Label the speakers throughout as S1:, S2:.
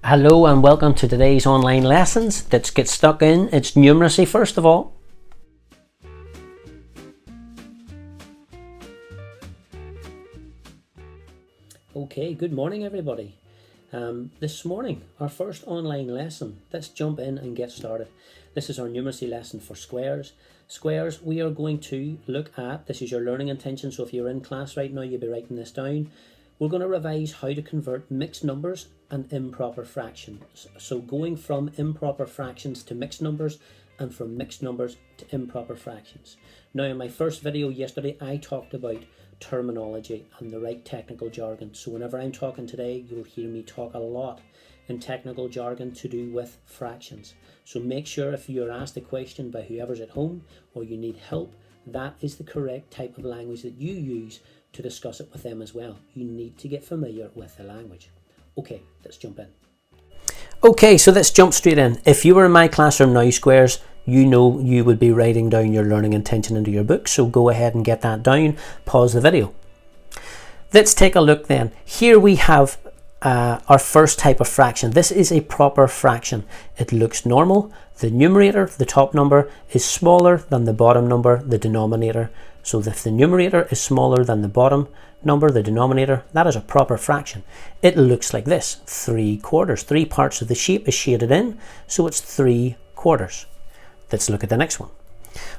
S1: Hello and welcome to today's online lessons. Let's get stuck in. It's numeracy first of all. Okay, good morning everybody. This morning, our first online lesson. Let's jump in and get started. This is our numeracy lesson for squares. Squares, we are going to look at, this is your learning intention, so if you're in class right now, you'll be writing this down. We're going to revise how to convert mixed numbers and improper fractions. So going from improper fractions to mixed numbers and from mixed numbers to improper fractions. Now in my first video yesterday, I talked about terminology and the right technical jargon. So whenever I'm talking today, you'll hear me talk a lot in technical jargon to do with fractions. So make sure if you're asked a question by whoever's at home or you need help, that is the correct type of language that you use to discuss it with them as well. You need to get familiar with the language. Okay, let's jump in. Okay, so let's jump straight in. If you were in my classroom now, squares, you know you would be writing down your learning intention into your book. So go ahead and get that down. Pause the video. Let's take a look then. Here we have our first type of fraction. This is a proper fraction. It looks normal. The numerator, the top number, is smaller than the bottom number, the denominator. So if the numerator is smaller than the bottom number, the denominator, that is a proper fraction. It looks like this, 3/4. 3 parts of the shape is shaded in, so it's 3/4. Let's look at the next one.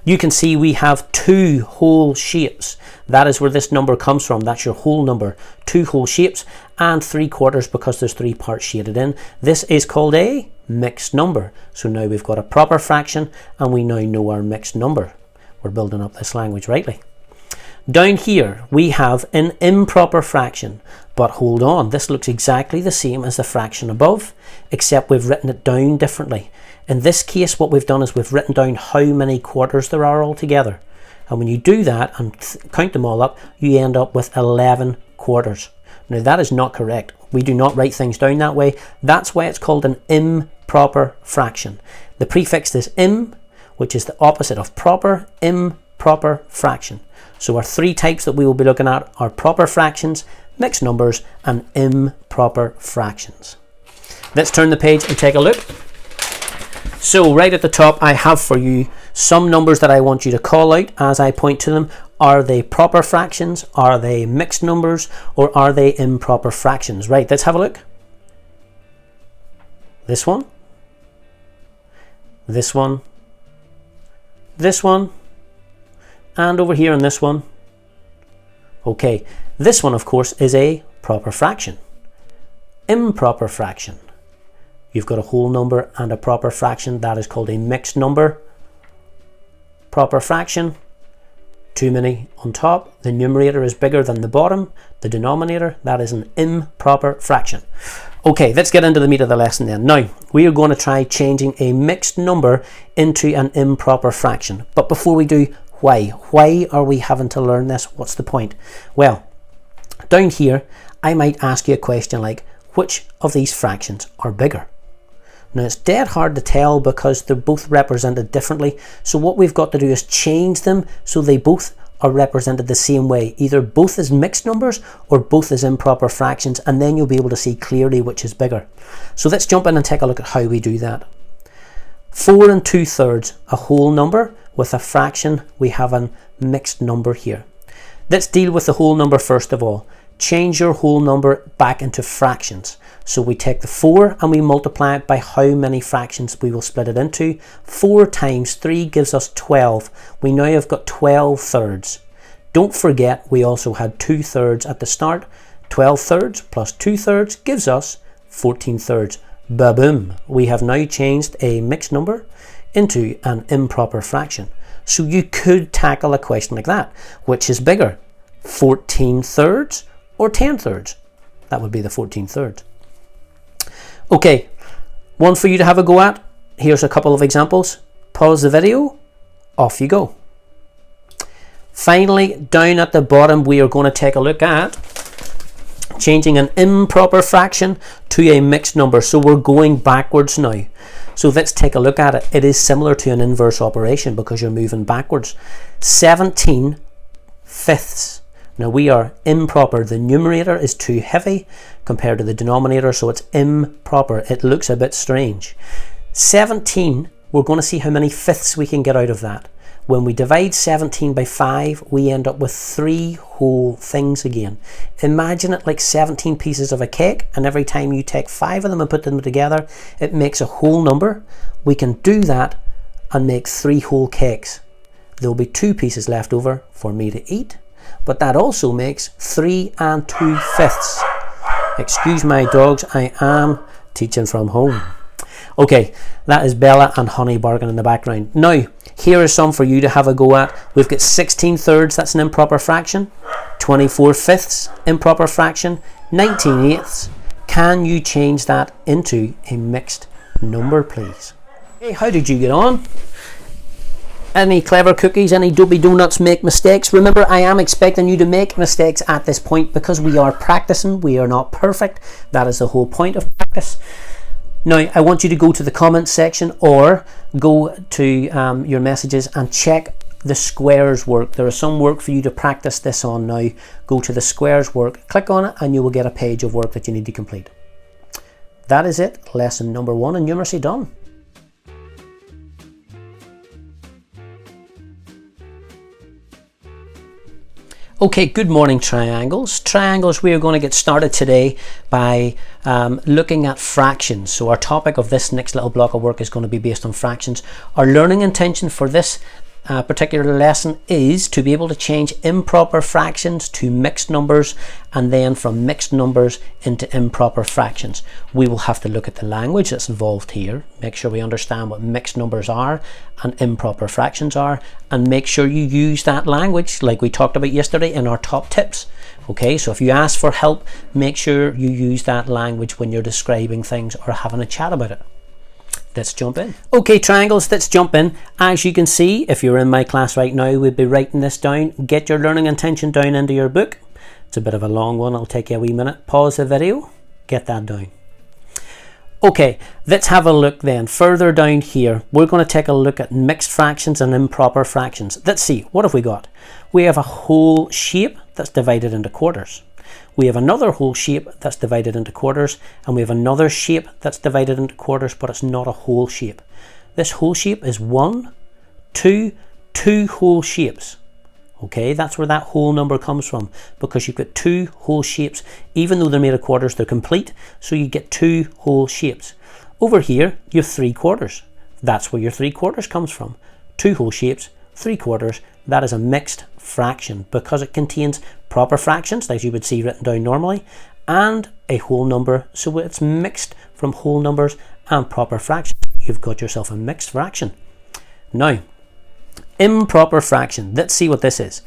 S1: You can see we have 2 whole shapes. That is where this number comes from. That's your whole number. 2 whole shapes and 3/4 because there's 3 parts shaded in. This is called a mixed number. So now we've got a proper fraction and we now know our mixed number. We're building up this language rightly. Down here we have an improper fraction, but hold on, this looks exactly the same as the fraction above, except we've written it down differently. In this case, what we've done is we've written down how many quarters there are altogether. And when you do that and count them all up, you end up with 11 quarters. Now that is not correct. We do not write things down that way. That's why it's called an improper fraction. The prefix is im, which is the opposite of proper, improper fraction. So our 3 types that we will be looking at are proper fractions, mixed numbers, and improper fractions. Let's turn the page and take a look. So right at the top, I have for you some numbers that I want you to call out as I point to them. Are they proper fractions? Are they mixed numbers? Or are they improper fractions? Right, let's have a look. This one. This one. This one. And over here in this one. Okay, this one of course is a proper fraction. Improper fraction. You've got a whole number and a proper fraction. That is called a mixed number. Proper fraction. Too many on top. The numerator is bigger than the bottom. The denominator, that is an improper fraction. Okay, let's get into the meat of the lesson then. Now, we are going to try changing a mixed number into an improper fraction. But before we do, why? Why are we having to learn this? What's the point? Well, down here, I might ask you a question like, which of these fractions are bigger? Now it's dead hard to tell because they're both represented differently. So what we've got to do is change them so they both are represented the same way. Either both as mixed numbers or both as improper fractions, and then you'll be able to see clearly which is bigger. So let's jump in and take a look at how we do that. 4 2/3, a whole number. With a fraction, we have a mixed number here. Let's deal with the whole number first of all. Change your whole number back into fractions. So we take the 4 and we multiply it by how many fractions we will split it into. 4 times 3 gives us 12. We now have got 12/3. Don't forget we also had 2/3 at the start. 12/3 plus 2/3 gives us 14/3. Ba-boom! We have now changed a mixed number into an improper fraction. So you could tackle a question like that. Which is bigger? 14/3 or 10/3? That would be the 14/3. Okay, one for you to have a go at. Here's a couple of examples. Pause the video. Off you go. Finally, down at the bottom, we are going to take a look at changing an improper fraction to a mixed number. So we're going backwards now. So let's take a look at it. It is similar to an inverse operation because you're moving backwards. 17/5. Now we are improper. The numerator is too heavy compared to the denominator, so it's improper. It looks a bit strange. 17, we're going to see how many fifths we can get out of that. When we divide 17 by 5, we end up with 3 whole things again. Imagine it like 17 pieces of a cake, and every time you take 5 of them and put them together, it makes a whole number. We can do that and make 3 whole cakes. There'll be 2 pieces left over for me to eat, but that also makes 3 and 2 fifths. Excuse my dogs, I am teaching from home. Okay, that is Bella and Honey barking in the background. Now, here is some for you to have a go at. We've got 16 thirds, that's an improper fraction. 24 fifths, improper fraction. 19 eighths. Can you change that into a mixed number, please? Hey, how did you get on? Any clever cookies, any dopey donuts make mistakes? Remember, I am expecting you to make mistakes at this point because we are practicing. We are not perfect. That is the whole point of practice. Now, I want you to go to the comments section or go to your messages and check the squares work. There is some work for you to practice this on now. Go to the squares work, click on it, and you will get a page of work that you need to complete. That is it. Lesson number 1 in numeracy done. Okay, good morning triangles. Triangles, we are going to get started today by looking at fractions. So our topic of this next little block of work is going to be based on fractions. Our learning intention for this particular lesson is to be able to change improper fractions to mixed numbers, and then from mixed numbers into improper fractions. We will have to look at the language that's involved here, make sure we understand what mixed numbers are and improper fractions are, and make sure you use that language like we talked about yesterday in our top tips. Okay, so if you ask for help, make sure you use that language when you're describing things or having a chat about it. Let's jump in. Okay, triangles, let's jump in. As you can see, if you're in my class right now, we'd be writing this down. Get your learning intention down into your book. It's a bit of a long one. It'll take you a wee minute. Pause the video. Get that down. Okay, let's have a look then. Further down here, we're going to take a look at mixed fractions and improper fractions. Let's see, what have we got? We have a whole shape that's divided into quarters. We have another whole shape that's divided into quarters, and we have another shape that's divided into quarters, but it's not a whole shape. This whole shape is 1, 2, 2 whole shapes. Okay, that's where that whole number comes from, because you've got 2 whole shapes. Even though they're made of quarters, they're complete, so you get 2 whole shapes. Over here, you have 3 quarters. That's where your 3 quarters comes from. 2 whole shapes, 3 quarters. That is a mixed fraction because it contains proper fractions, as you would see written down normally, and a whole number, so it's mixed from whole numbers and proper fractions. You've got yourself a mixed fraction. Now, improper fraction. Let's see what this is.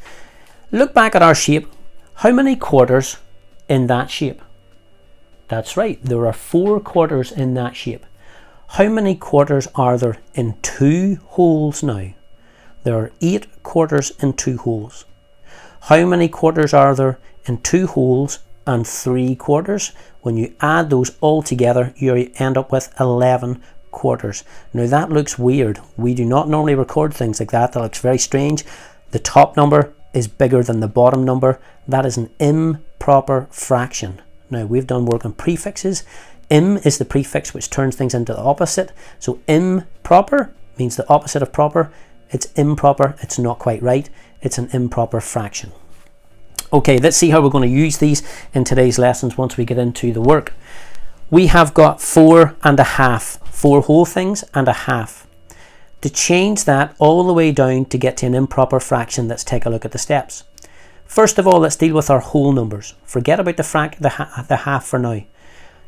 S1: Look back at our shape. How many quarters in that shape? That's right, there are 4 quarters in that shape. How many quarters are there in 2 holes now? There are 8 quarters in 2 holes. How many quarters are there in 2 holes and 3 quarters? When you add those all together, you end up with 11 quarters. Now that looks weird. We do not normally record things like that. That looks very strange. The top number is bigger than the bottom number. That is an improper fraction. Now we've done work on prefixes. Im is the prefix which turns things into the opposite. So improper means the opposite of proper. It's improper, it's not quite right, it's an improper fraction. Okay, let's see how we're going to use these in today's lessons once we get into the work. We have got 4 and a half, 4 whole things and a half. To change that all the way down to get to an improper fraction, let's take a look at the steps. First of all, let's deal with our whole numbers. Forget about the half for now.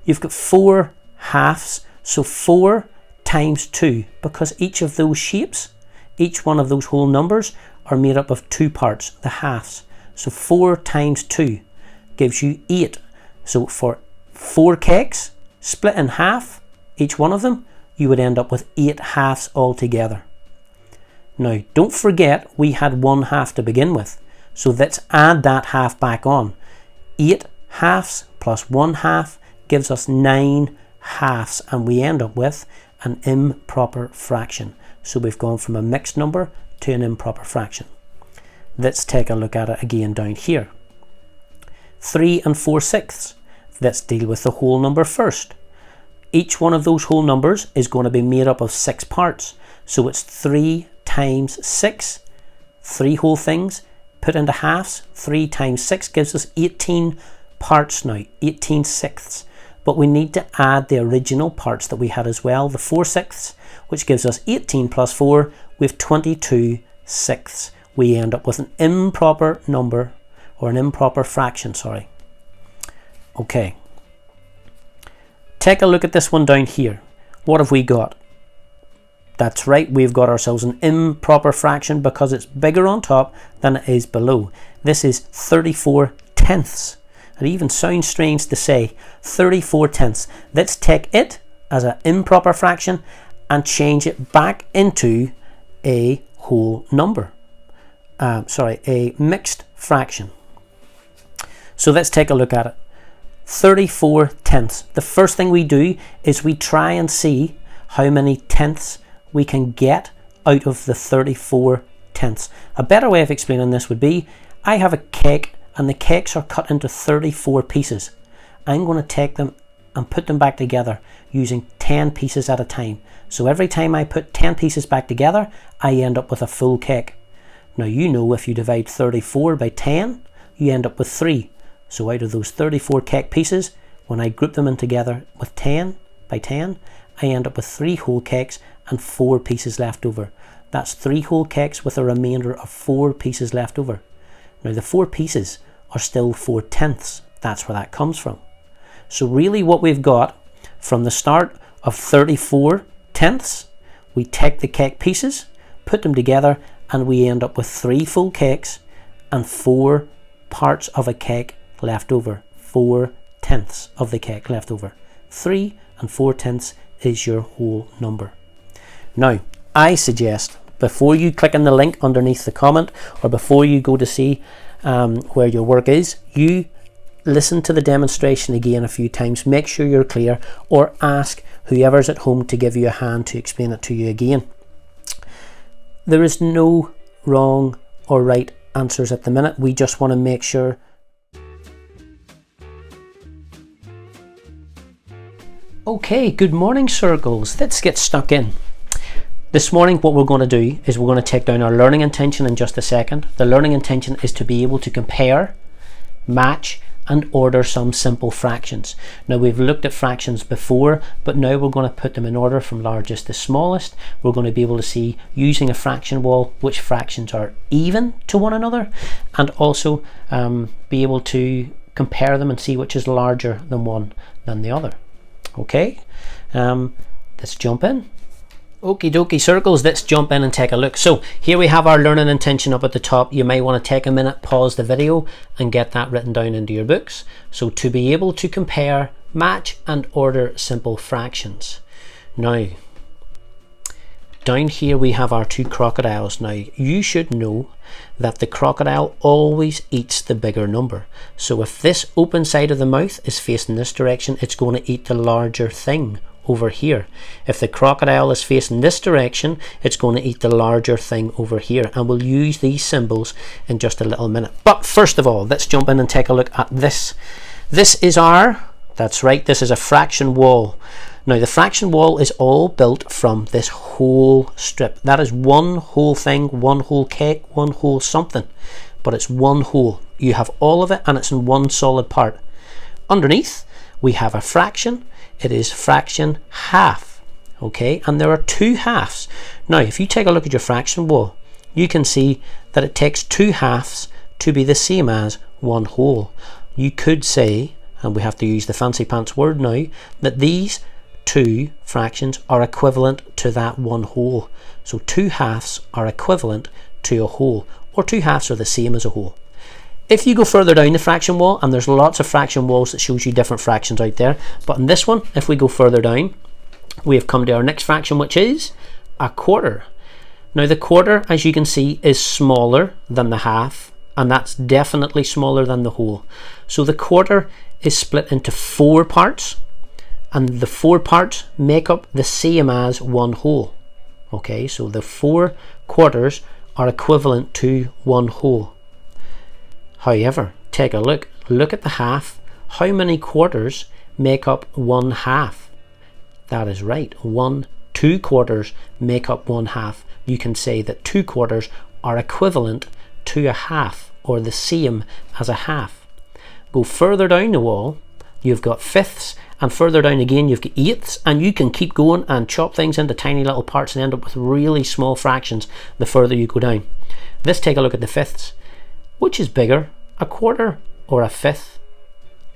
S1: You've got 4 halves, so 4 times 2, because each of those shapes, each one of those whole numbers are made up of 2 parts, the halves. So 4 times 2 gives you 8. So for 4 cakes split in half, each one of them, you would end up with 8 halves altogether. Now don't forget we had 1 half to begin with. So let's add that half back on. 8 halves plus 1 half gives us 9 halves, and we end up with an improper fraction. So we've gone from a mixed number to an improper fraction. Let's take a look at it again down here. 3 and 4/6. Let's deal with the whole number first. Each one of those whole numbers is going to be made up of 6 parts. So it's 3 times 6, 3 whole things put into halves. 3 times 6 gives us 18 parts now, 18/6. But we need to add the original parts that we had as well, the 4/6, which gives us 18 plus 4, we have 22/6. We end up with an improper number, or an improper fraction, sorry. Okay. Take a look at this one down here. What have we got? That's right, we've got ourselves an improper fraction because it's bigger on top than it is below. This is 34/10. It even sounds strange to say 34/10. Let's take it as an improper fraction and change it back into a whole number. A mixed fraction. So let's take a look at it. 34/10. The first thing we do is we try and see how many tenths we can get out of the 34/10. A better way of explaining this would be, I have a cake and the cakes are cut into 34 pieces. I'm going to take them and put them back together using 10 pieces at a time. So every time I put 10 pieces back together, I end up with a full cake. Now you know if you divide 34 by 10, you end up with 3. So out of those 34 cake pieces, when I group them in together with 10 by 10, I end up with 3 whole cakes and 4 pieces left over. That's 3 whole cakes with a remainder of 4 pieces left over. Now the 4 pieces are still 4/10. That's where that comes from. So really what we've got from the start of 34/10, we take the cake pieces, put them together, and we end up with 3 full cakes and 4 parts of a cake left over. 4/10 of the cake left over. 3 and 4/10 is your whole number. Now, I suggest before you click on the link underneath the comment, or before you go to see where your work is, you listen to the demonstration again a few times, make sure you're clear, or ask whoever's at home to give you a hand to explain it to you again. There is no wrong or right answers at the minute. We just want to make sure. Okay, good morning circles. Let's get stuck in. This morning what we're going to do is we're going to take down our learning intention in just a second. The learning intention is to be able to compare, match and order some simple fractions. Now we've looked at fractions before, but now we're going to put them in order from largest to smallest. We're going to be able to see, using a fraction wall, which fractions are even to one another, and also be able to compare them and see which is larger than one than the other. Okay, let's jump in. Okie dokie circles, let's jump in and take a look. So here we have our learning intention up at the top. You may want to take a minute, pause the video and get that written down into your books. So to be able to compare, match and order simple fractions. Now, down here we have our 2 crocodiles. Now you should know that the crocodile always eats the bigger number. So if this open side of the mouth is facing this direction, it's going to eat the larger thing over here. If the crocodile is facing this direction, it's going to eat the larger thing over here, and we'll use these symbols in just a little minute. But first of all, let's jump in and take a look at this. This is that's right, this is a fraction wall. Now the fraction wall is all built from this whole strip. That is one whole thing, one whole cake, one whole something, but it's one whole. You have all of it and it's in one solid part. Underneath we have a fraction. It is fraction half, okay, and there are 2 halves. Now if you take a look at your fraction wall, you can see that it takes 2 halves to be the same as one whole. You could say, and we have to use the fancy pants word now, that these 2 fractions are equivalent to that one whole. So 2 halves are equivalent to a whole, or 2 halves are the same as a whole. If you go further down the fraction wall, and there's lots of fraction walls that shows you different fractions out there, but in this one, if we go further down, we have come to our next fraction, which is a quarter. Now the quarter, as you can see, is smaller than the half, and that's definitely smaller than the whole. So the quarter is split into 4 parts, and the 4 parts make up the same as one whole. Okay, so the 4 quarters are equivalent to one whole. However, take a look, look at the half. How many quarters make up 1/2? That is right, 2 quarters make up 1/2. You can say that 2 quarters are equivalent to a half, or the same as a half. Go further down the wall, you've got fifths, and further down again you've got eighths, and you can keep going and chop things into tiny little parts and end up with really small fractions the further you go down. Let's take a look at the fifths. Which is bigger, a quarter or a fifth?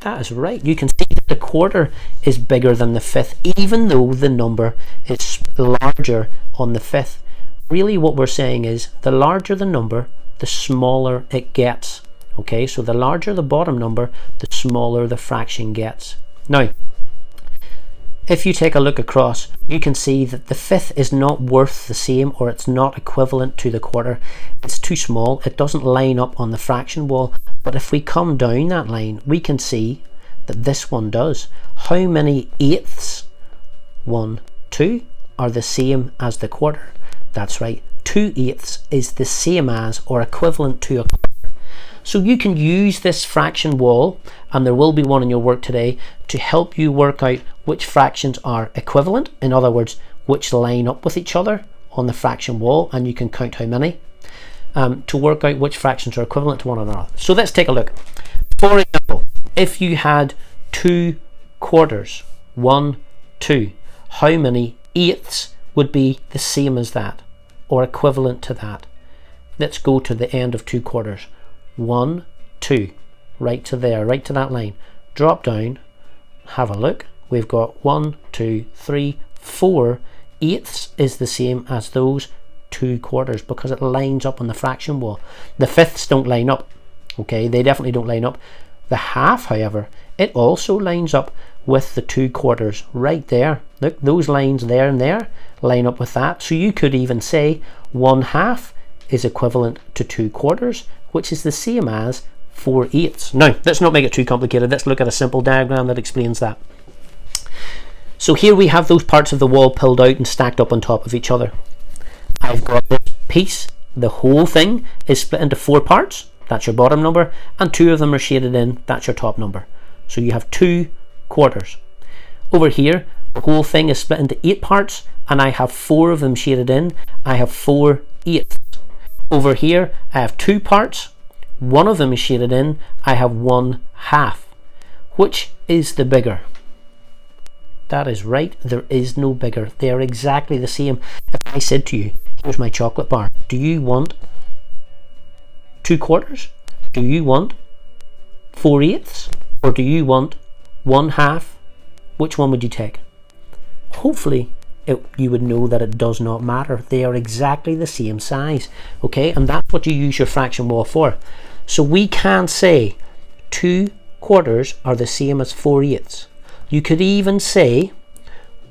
S1: That is right. You can see that the quarter is bigger than the fifth, even though the number is larger on the fifth. Really what we're saying is the larger the number, the smaller it gets. Okay, so the larger the bottom number, the smaller the fraction gets. Now, if you take a look across, you can see that the fifth is not worth the same, or it's not equivalent to the quarter. It's too small. It doesn't line up on the fraction wall. But if we come down that line, we can see that this one does. How many eighths? 1, 2 are the same as the quarter. That's right. 2 eighths is the same as or equivalent to a quarter. So you can use this fraction wall, and there will be one in your work today, to help you work out which fractions are equivalent. In other words, which line up with each other on the fraction wall, and you can count how many, to work out which fractions are equivalent to one another. So let's take a look. For example, if you had 2 quarters, 1, 2, how many eighths would be the same as that or equivalent to that? Let's go to the end of 2 quarters. 1, 2, right to there, right to that line. Drop down, have a look. We've got 1, 2, 3, 4 eighths is the same as those 2 quarters because it lines up on the fraction wall. The fifths don't line up. Okay, they definitely don't line up. The half, however, it also lines up with the 2 quarters right there. Look, those lines there and there line up with that. So you could even say 1/2 is equivalent to 2 quarters, which is the same as 4 eighths. Now, let's not make it too complicated. Let's look at a simple diagram that explains that. So here we have those parts of the wall pulled out and stacked up on top of each other. I've got this piece, the whole thing is split into 4 parts. That's your bottom number, and 2 of them are shaded in. That's your top number. So you have 2 quarters. Over here, the whole thing is split into 8 parts, and I have 4 of them shaded in. I have 4 eighths. Over here, I have 2 parts. 1 of them is shaded in. I have 1/2. Which is the bigger? That is right. There is no bigger. They are exactly the same. If I said to you, here's my chocolate bar. Do you want 2 quarters? Do you want 4 eighths? Or do you want 1/2? Which one would you take? Hopefully, you would know that it does not matter. They are exactly the same size. Okay, and that's what you use your fraction wall for. So we can say 2 quarters are the same as 4 eighths. You could even say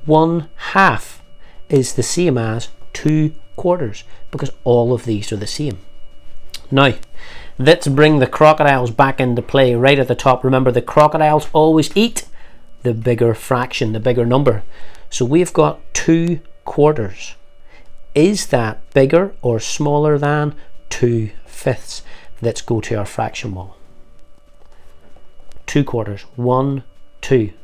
S1: 1/2 is the same as 2 quarters, because all of these are the same. Now, let's bring the crocodiles back into play right at the top. Remember, the crocodiles always eat the bigger fraction, the bigger number. So we've got 2 quarters. Is that bigger or smaller than 2 fifths? Let's go to our fraction wall. 2 quarters, 1, 2.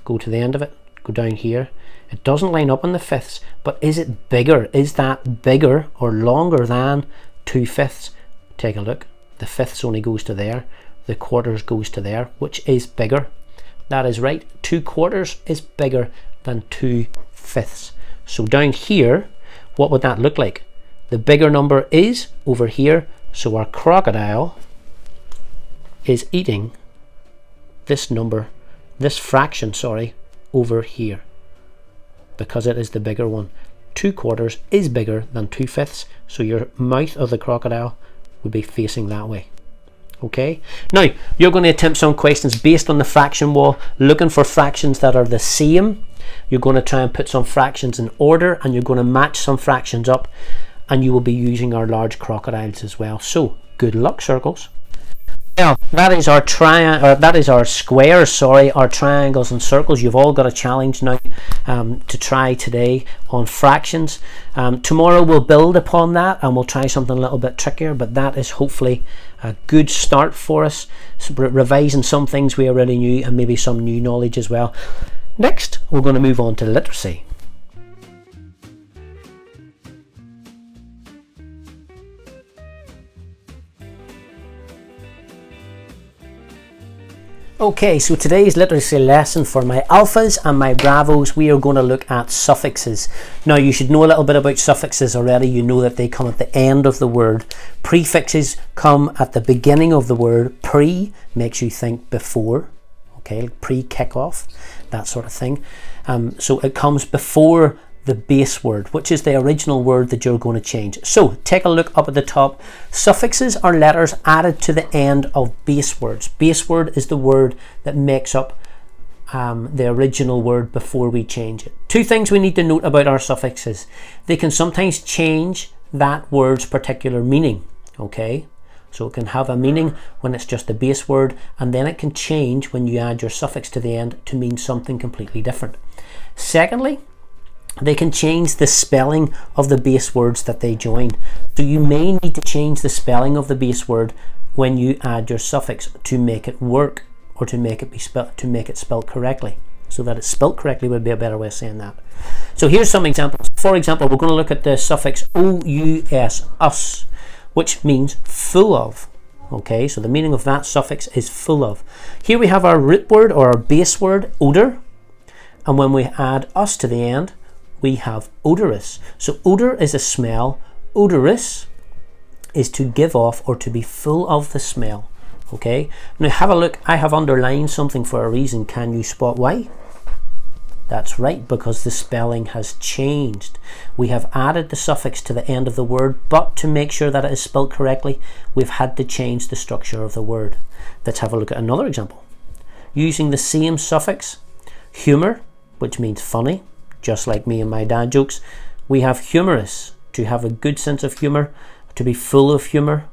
S1: Go to the end of it, go down here. It doesn't line up on the fifths, but is it bigger? Is that bigger or longer than 2 fifths? Take a look. The fifths only goes to there. The quarters goes to there. Which is bigger? That is right. 2 quarters is bigger than 2 fifths. So down here, what would that look like? The bigger number is over here. So our crocodile is eating this number, this fraction, sorry, over here, because it is the bigger one. 2 quarters is bigger than 2 fifths. So your mouth of the crocodile would be facing that way. Okay, now you're going to attempt some questions based on the fraction wall, looking for fractions that are the same. You're going to try and put some fractions in order, and you're going to match some fractions up, and you will be using our large crocodiles as well. So good luck, circles. Well, that is our squares, sorry, our triangles and circles. You've all got a challenge now to try today on fractions. Tomorrow we'll build upon that and we'll try something a little bit trickier, but that is hopefully a good start for us, revising some things we already knew and maybe some new knowledge as well. Next, we're going to move on to literacy. Okay, so today's literacy lesson for my alphas and my bravos, we are going to look at suffixes. Now, you should know a little bit about suffixes already. You know that they come at the end of the word. Prefixes come at the beginning of the word. Pre makes you think before, okay, like pre-kickoff, that sort of thing. So it comes before the base word, which is the original word that you're going to change. So take a look up at the top. Suffixes are letters added to the end of base words. Base word is the word that makes up the original word before we change it. Two things we need to note about our suffixes. They can sometimes change that word's particular meaning, okay? So it can have a meaning when it's just a base word, and then it can change when you add your suffix to the end to mean something completely different. Secondly, they can change the spelling of the base words that they join. So you may need to change the spelling of the base word when you add your suffix to make it work, or to make it spelled correctly. So that it's spelled correctly would be a better way of saying that. So here's some examples. For example, we're going to look at the suffix ous, us, which means full of. Okay, so the meaning of that suffix is full of. Here we have our root word or our base word, odor, and when we add us to the end, we have odorous. So odor is a smell. Odorous is to give off or to be full of the smell. Okay, now have a look. I have underlined something for a reason. Can you spot why? That's right, because the spelling has changed. We have added the suffix to the end of the word, but to make sure that it is spelled correctly, we've had to change the structure of the word. Let's have a look at another example. Using the same suffix, humor, which means funny, just like me and my dad jokes, we have humorous. To have a good sense of humour, to be full of humour,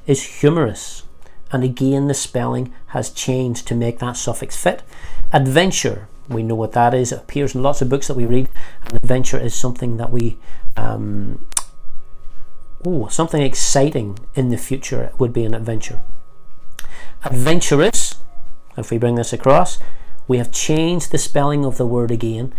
S1: is humorous. And again, the spelling has changed to make that suffix fit. Adventure, we know what that is. It appears in lots of books that we read. And adventure is something that we, something exciting in the future would be an adventure. Adventurous, if we bring this across, we have changed the spelling of the word again,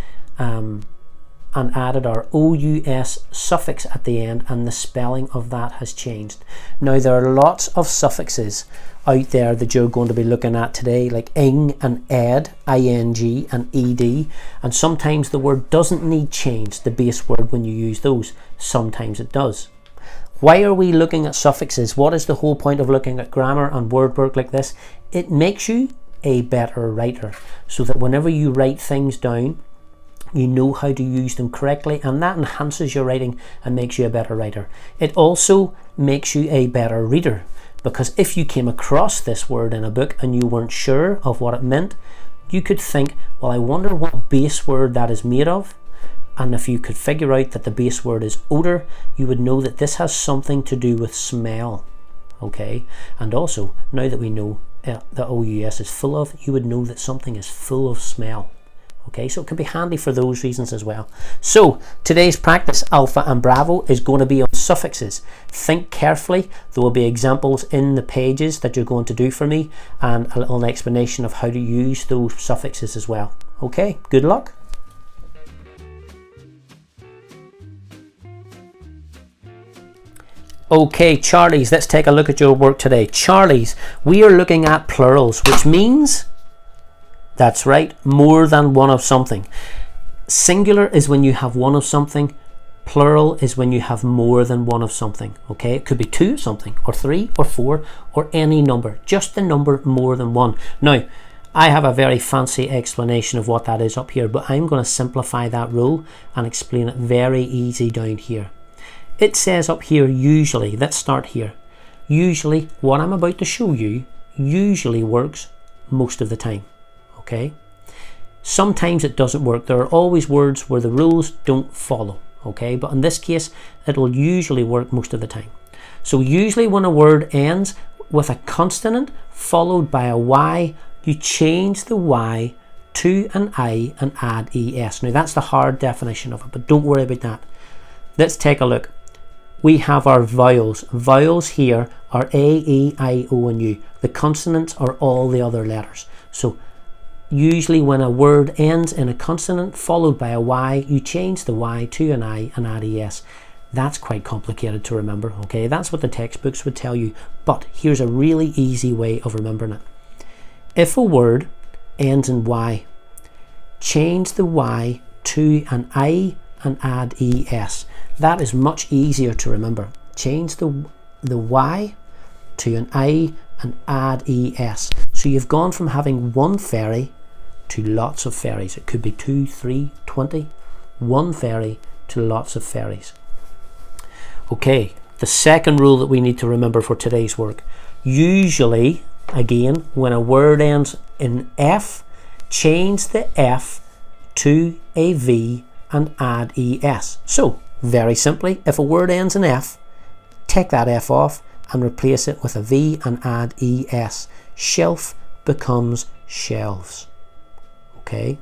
S1: and added our ous suffix at the end, and the spelling of that has changed. Now, there are lots of suffixes out there that you're going to be looking at today, like ing and ed, ing and ed, and sometimes the word doesn't need change, the base word, when you use those. Sometimes it does. Why are we looking at suffixes? What is the whole point of looking at grammar and word work like this? It makes you a better writer, so that whenever you write things down, you know how to use them correctly, and that enhances your writing and makes you a better writer. It also makes you a better reader, because if you came across this word in a book and you weren't sure of what it meant, you could think, well, I wonder what base word that is made of. And if you could figure out that the base word is odor, you would know that this has something to do with smell. Okay, and also, now that we know that ous is full of, you would know that something is full of smell. Okay, so it can be handy for those reasons as well. So today's practice, Alpha and Bravo, is going to be on suffixes. Think carefully. There will be examples in the pages that you're going to do for me, and a little explanation of how to use those suffixes as well. Okay, good luck. Okay, Charlies, let's take a look at your work today. Charlies, we are looking at plurals, which means, that's right, more than one of something. Singular is when you have one of something. Plural is when you have more than one of something. Okay, it could be two of something, or three, or four, or any number. Just the number more than one. Now, I have a very fancy explanation of what that is up here, but I'm going to simplify that rule and explain it very easy down here. It says up here, usually. Let's start here. Usually, what I'm about to show you usually works most of the time. Okay, sometimes it doesn't work. There are always words where the rules don't follow. Okay, but in this case, it will usually work most of the time. So usually when a word ends with a consonant followed by a Y, you change the Y to an I and add ES. Now that's the hard definition of it, but don't worry about that. Let's take a look. We have our vowels. Vowels here are A, E, I, O and U. The consonants are all the other letters. So usually when a word ends in a consonant followed by a Y, you change the Y to an I and add ES. That's quite complicated to remember, okay? That's what the textbooks would tell you, but here's a really easy way of remembering it. If a word ends in Y, change the Y to an I and add ES. That is much easier to remember. Change the Y to an I and add ES. So you've gone from having one fairy to lots of fairies. It could be 2, 3, 20. One fairy to lots of fairies. Okay, the second rule that we need to remember for today's work. Usually, again, when a word ends in F, change the F to a V and add ES. So, very simply, if a word ends in F, take that F off and replace it with a V and add ES. Shelf becomes shelves. Okay,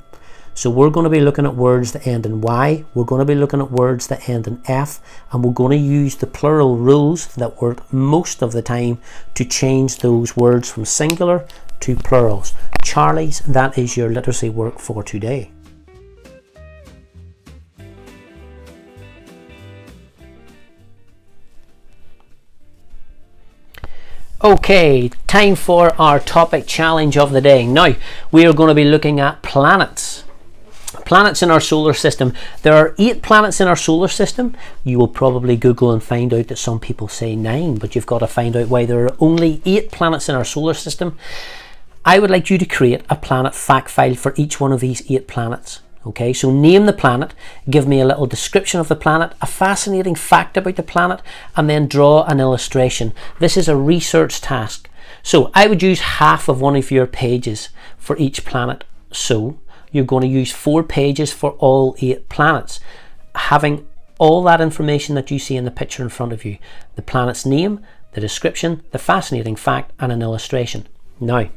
S1: so we're going to be looking at words that end in Y, we're going to be looking at words that end in F, and we're going to use the plural rules that work most of the time to change those words from singular to plurals. Charlies, that is your literacy work for today. Okay, time for our topic challenge of the day. Now, we are going to be looking at planets. Planets in our solar system. There are 8 planets in our solar system. You will probably Google and find out that some people say 9, but you've got to find out why there are only 8 planets in our solar system. I would like you to create a planet fact file for each one of these 8 planets. Okay, so name the planet, give me a little description of the planet, a fascinating fact about the planet, and then draw an illustration. This is a research task. So I would use half of one of your pages for each planet. So you're going to use 4 pages for all 8 planets, having all that information that you see in the picture in front of you. The planet's name, the description, the fascinating fact, and an illustration. Now,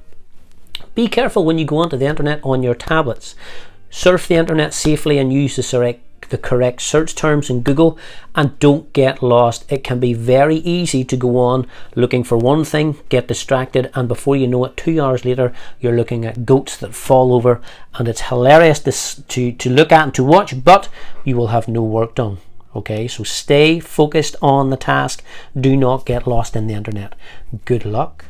S1: be careful when you go onto the internet on your tablets. Surf the internet safely and use the correct search terms in Google, and don't get lost. It can be very easy to go on looking for one thing, get distracted, and before you know it, 2 hours later you're looking at goats that fall over, and it's hilarious to look at and to watch, but you will have no work done. Okay, so stay focused on the task. Do not get lost in the internet. Good luck.